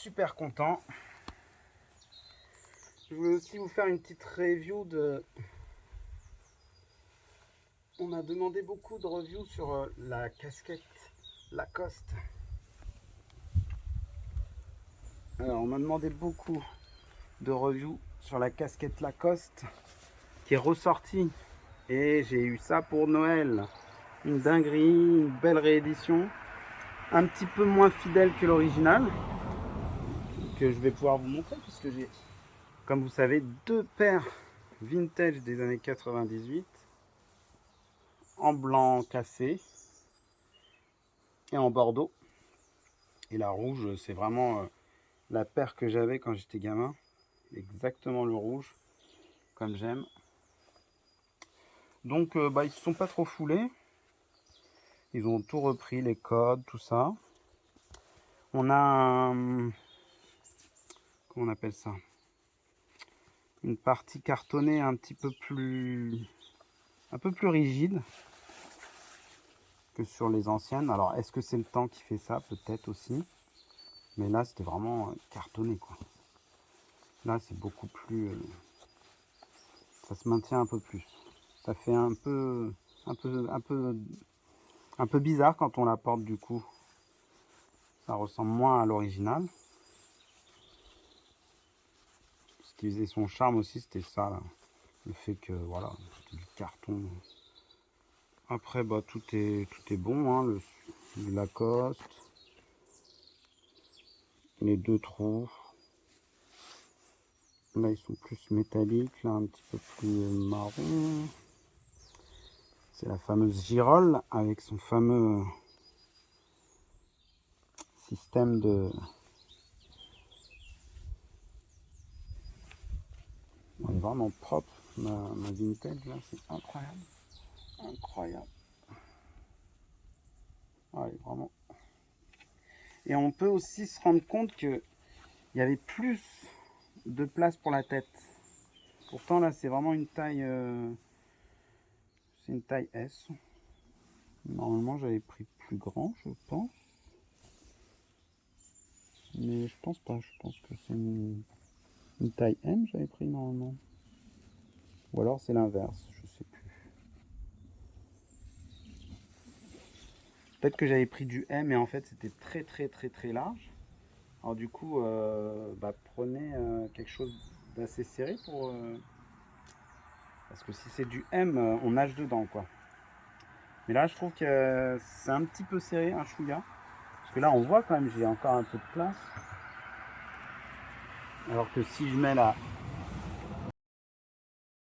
super content. Je voulais aussi vous faire une petite review de... On m'a demandé beaucoup de reviews sur la casquette Lacoste. Alors, on m'a demandé beaucoup de reviews sur la casquette Lacoste qui est ressortie. Et j'ai eu ça pour Noël. Une dinguerie, une belle réédition. Un petit peu moins fidèle que l'original. Que je vais pouvoir vous montrer puisque j'ai, comme vous savez, deux paires vintage des années 98. En blanc cassé et en bordeaux. Et la rouge, c'est vraiment la paire que j'avais quand j'étais gamin. Exactement le rouge, comme j'aime. Donc ils ne se sont pas trop foulés. Ils ont tout repris, les codes, tout ça. On a un... Comment on appelle ça? Une partie cartonnée un peu plus rigide que sur les anciennes. Alors, est-ce que c'est le temps qui fait ça? Peut-être aussi. Mais là, c'était vraiment cartonné, quoi. Là, c'est beaucoup plus... ça se maintient un peu plus. Ça fait un peu bizarre quand on la porte, du coup. Ça ressemble moins à l'original. Ce qui faisait son charme aussi, c'était ça, là. Le fait que, voilà, c'était du carton. Après, bah, tout est bon, hein. Le Lacoste. Les deux trous. Là, ils sont plus métalliques, là, un petit peu plus marron. C'est la fameuse girole avec son fameux système de... Elle est vraiment propre, ma vintage, là, c'est incroyable. Incroyable. Ouais, vraiment. Et on peut aussi se rendre compte qu'il y avait plus de place pour la tête. Pourtant, là, c'est vraiment une taille... c'est une taille S. Normalement, j'avais pris plus grand, je pense. Mais je pense pas. Je pense que c'est une taille M, j'avais pris normalement. Ou alors c'est l'inverse, je sais plus. Peut-être que j'avais pris du M et en fait c'était très large. Alors du coup, prenez quelque chose d'assez serré pour... parce que si c'est du M, on nage dedans, quoi. Mais là, je trouve que c'est un petit peu serré, un chouïa. Parce que là, on voit quand même, j'ai encore un peu de place. Alors que si je mets